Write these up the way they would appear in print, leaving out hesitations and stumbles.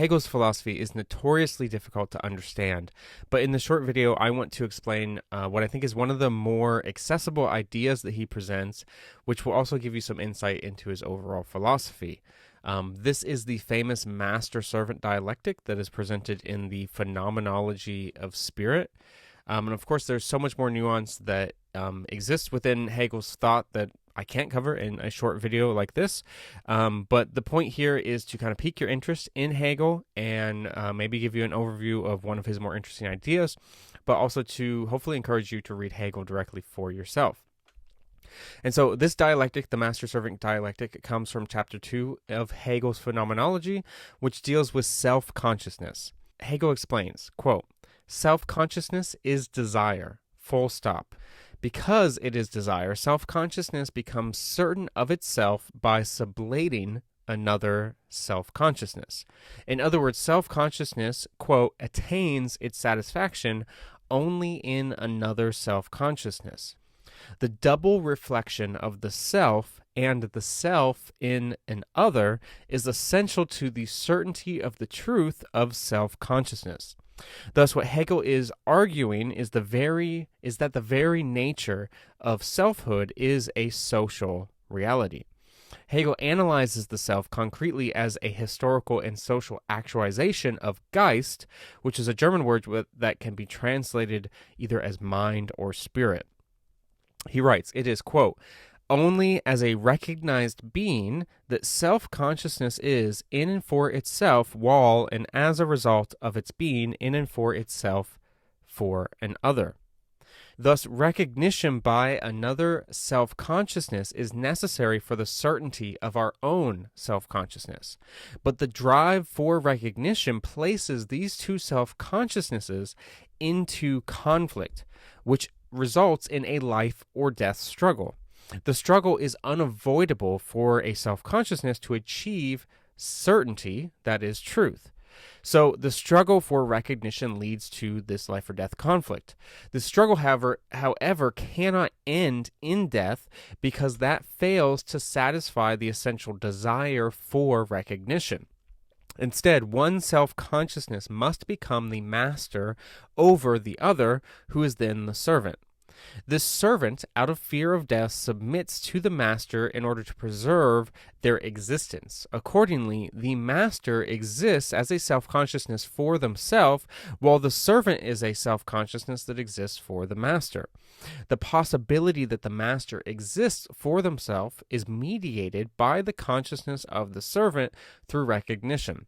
Hegel's philosophy is notoriously difficult to understand, but in the short video, I want to explain what I think is one of the more accessible ideas that he presents, which will also give you some insight into his overall philosophy. This is the famous master-servant dialectic that is presented in the Phenomenology of Spirit. And of course, there's so much more nuance that exists within Hegel's thought that I can't cover in a short video like this. But the point here is to kind of pique your interest in Hegel and maybe give you an overview of one of his more interesting ideas, but also to hopefully encourage you to read Hegel directly for yourself. And so this dialectic, the master-servant dialectic, comes from chapter 2 of Hegel's Phenomenology, which deals with self-consciousness. Hegel explains, quote, "Self-consciousness is desire, full stop. Because it is desire, self-consciousness becomes certain of itself by sublating another self-consciousness. In other words, self-consciousness, quote, attains its satisfaction only in another self-consciousness. The double reflection of the self and the self in an other is essential to the certainty of the truth of self-consciousness. Thus, what Hegel is arguing is that the very nature of selfhood is a social reality. Hegel analyzes the self concretely as a historical and social actualization of Geist, which is a German word that can be translated either as mind or spirit. He writes, it is, quote, only as a recognized being that self-consciousness is in and for itself while and as a result of its being in and for itself for an other. Thus, recognition by another self-consciousness is necessary for the certainty of our own self-consciousness. But the drive for recognition places these two self-consciousnesses into conflict, which results in a life or death struggle. The struggle is unavoidable for a self-consciousness to achieve certainty, that is, truth. So the struggle for recognition leads to this life or death conflict. The struggle, however, cannot end in death because that fails to satisfy the essential desire for recognition. Instead, one self-consciousness must become the master over the other, who is then the servant. This servant, out of fear of death, submits to the master in order to preserve their existence. Accordingly, the master exists as a self-consciousness for themselves, while the servant is a self-consciousness that exists for the master. The possibility that the master exists for themselves is mediated by the consciousness of the servant through recognition.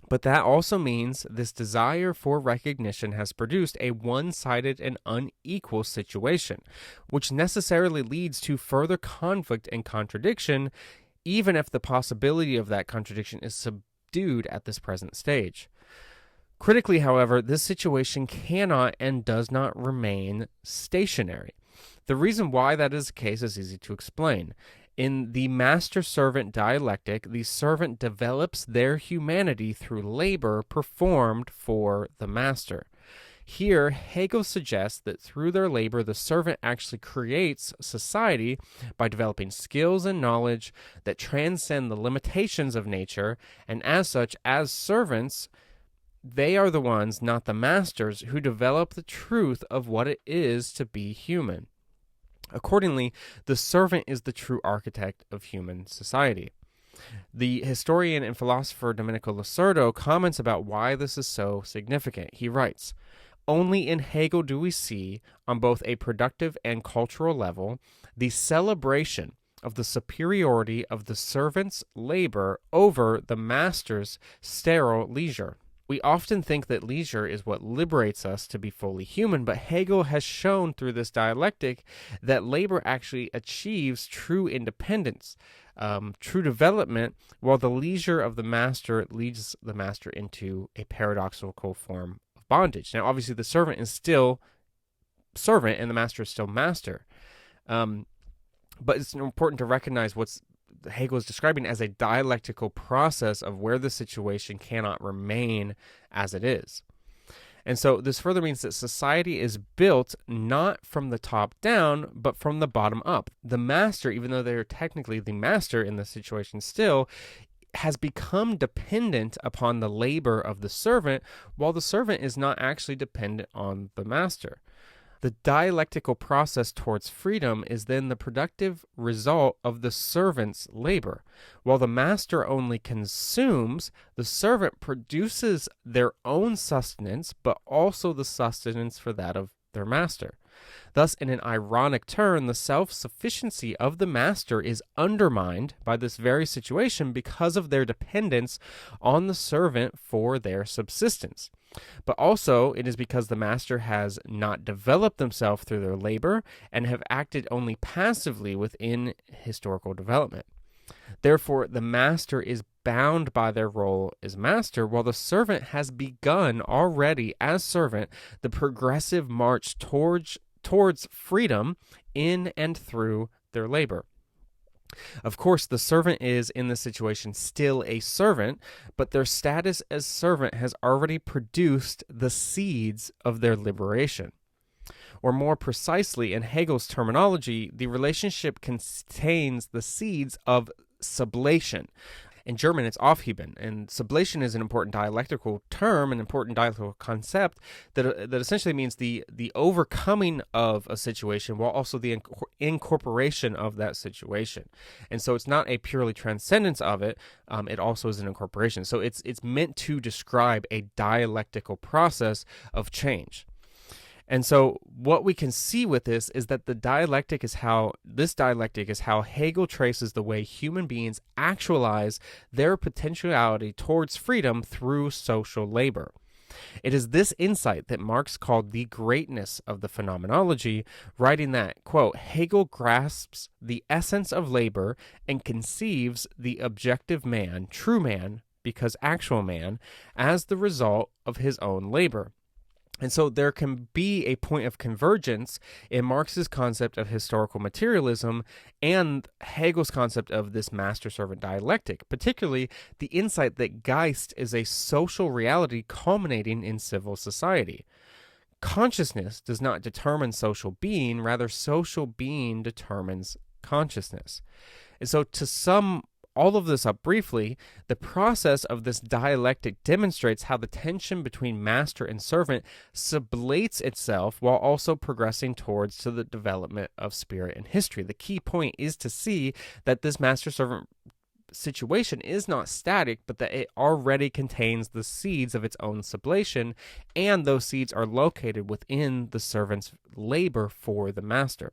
But that also means this desire for recognition has produced a one-sided and unequal situation, which necessarily leads to further conflict and contradiction, even if the possibility of that contradiction is subdued at this present stage. Critically, however, this situation cannot and does not remain stationary. The reason why that is the case is easy to explain. In the master-servant dialectic, the servant develops their humanity through labor performed for the master. Here, Hegel suggests that through their labor, the servant actually creates society by developing skills and knowledge that transcend the limitations of nature, and as such, as servants, they are the ones, not the masters, who develop the truth of what it is to be human. Accordingly, the servant is the true architect of human society. The historian and philosopher Domenico Lacerdo comments about why this is so significant. He writes, only in Hegel do we see, on both a productive and cultural level, the celebration of the superiority of the servant's labor over the master's sterile leisure. We often think that leisure is what liberates us to be fully human, but Hegel has shown through this dialectic that labor actually achieves true independence, true development, while the leisure of the master leads the master into a paradoxical form of bondage. Now, obviously, the servant is still servant and the master is still master. But it's important to recognize what's Hegel is describing as a dialectical process of where the situation cannot remain as it is. And so this further means that society is built not from the top down, but from the bottom up. The master, even though they're technically the master in the situation still, has become dependent upon the labor of the servant, while the servant is not actually dependent on the master. The dialectical process towards freedom is then the productive result of the servant's labor. While the master only consumes, the servant produces their own sustenance, but also the sustenance for that of their master. Thus, in an ironic turn, the self-sufficiency of the master is undermined by this very situation because of their dependence on the servant for their subsistence. But also, it is because the master has not developed themselves through their labor and have acted only passively within historical development. Therefore, the master is bound by their role as master, while the servant has begun already as servant the progressive march towards freedom in and through their labor. Of course, the servant is in this situation still a servant, but their status as servant has already produced the seeds of their liberation. Or more precisely, in Hegel's terminology, the relationship contains the seeds of sublation. In German, it's Aufheben, and sublation is an important dialectical term, an important dialectical concept that essentially means the overcoming of a situation while also the incorporation of that situation. And so it's not a purely transcendence of it, it also is an incorporation. So it's meant to describe a dialectical process of change. And so what we can see with this is that this dialectic is how Hegel traces the way human beings actualize their potentiality towards freedom through social labor. It is this insight that Marx called the greatness of the phenomenology, writing that, quote, Hegel grasps the essence of labor and conceives the objective man, true man, because actual man, as the result of his own labor. And so there can be a point of convergence in Marx's concept of historical materialism and Hegel's concept of this master-servant dialectic, particularly the insight that Geist is a social reality culminating in civil society. Consciousness does not determine social being, rather social being determines consciousness. And so to sum all of this up briefly, the process of this dialectic demonstrates how the tension between master and servant sublates itself while also progressing towards to the development of spirit and history. The key point is to see that this master-servant situation is not static, but that it already contains the seeds of its own sublation, and those seeds are located within the servant's labor for the master.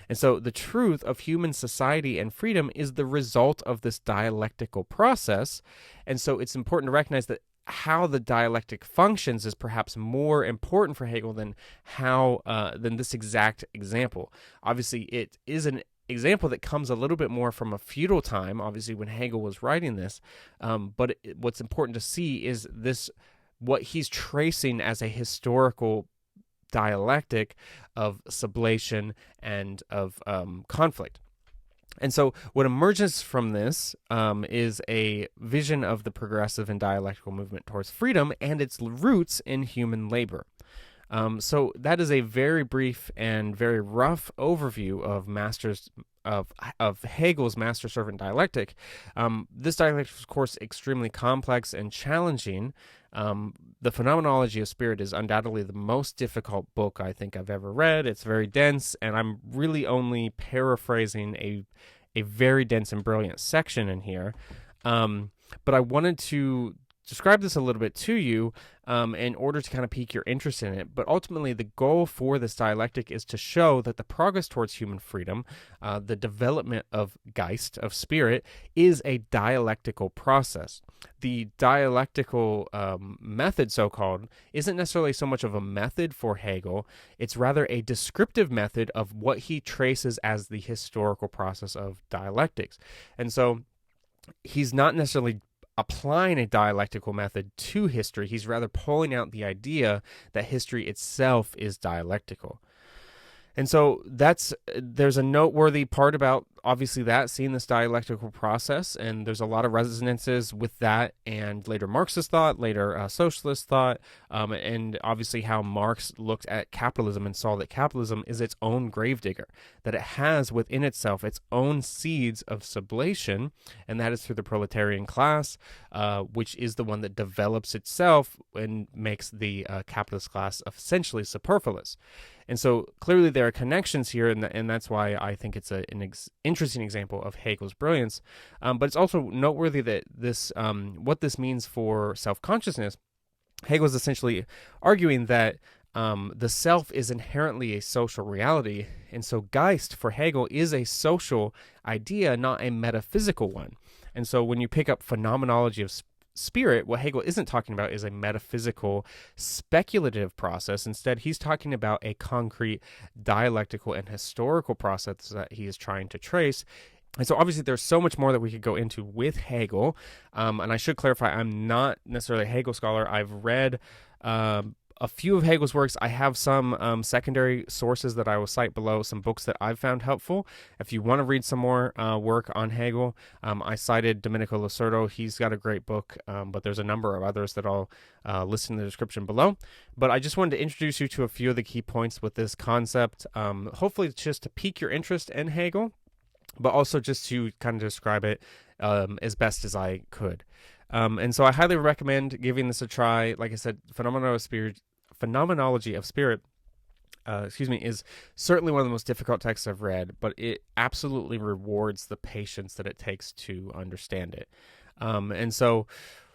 And so the truth of human society and freedom is the result of this dialectical process. And so it's important to recognize that how the dialectic functions is perhaps more important for Hegel than this exact example. Obviously, it is an example that comes a little bit more from a feudal time, obviously, when Hegel was writing this. But what's important to see is what he's tracing as a historical dialectic of sublation and of conflict. And so what emerges from this is a vision of the progressive and dialectical movement towards freedom and its roots in human labor. So that is a very brief and very rough overview of Hegel's master-servant dialectic. This dialectic is, of course, extremely complex and challenging. The Phenomenology of Spirit is undoubtedly the most difficult book I think I've ever read. It's very dense, and I'm really only paraphrasing a very dense and brilliant section in here. But I wanted to describe this a little bit to you in order to kind of pique your interest in it. But ultimately, the goal for this dialectic is to show that the progress towards human freedom, the development of Geist, of spirit, is a dialectical process. The dialectical method, so-called, isn't necessarily so much of a method for Hegel. It's rather a descriptive method of what he traces as the historical process of dialectics. And so he's not necessarily applying a dialectical method to history. He's rather pulling out the idea that history itself is dialectical. And so there's a noteworthy part about obviously that, seeing this dialectical process, and there's a lot of resonances with that and later Marxist thought, later socialist thought, and obviously how Marx looked at capitalism and saw that capitalism is its own gravedigger, that it has within itself its own seeds of sublation, and that is through the proletarian class, which is the one that develops itself and makes the capitalist class essentially superfluous. And so clearly there are connections here, and that's why I think it's an interesting example of Hegel's brilliance. But it's also noteworthy that this, what this means for self-consciousness. Hegel is essentially arguing that the self is inherently a social reality, and so Geist for Hegel is a social idea, not a metaphysical one. And so when you pick up Phenomenology of Spirit, what Hegel isn't talking about is a metaphysical, speculative process. Instead, he's talking about a concrete, dialectical, and historical process that he is trying to trace. And so obviously there's so much more that we could go into with Hegel. And I should clarify, I'm not necessarily a Hegel scholar. I've read a few of Hegel's works. I have some secondary sources that I will cite below, some books that I've found helpful. If you want to read some more work on Hegel, I cited Domenico Lacerdo. He's got a great book, but there's a number of others that I'll list in the description below. But I just wanted to introduce you to a few of the key points with this concept, hopefully just to pique your interest in Hegel, but also just to kind of describe it as best as I could. And so I highly recommend giving this a try. Like I said, Phenomenology of Spirit, is certainly one of the most difficult texts I've read, but it absolutely rewards the patience that it takes to understand it. And so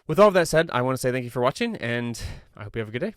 with all of that said, I want to say thank you for watching, and I hope you have a good day.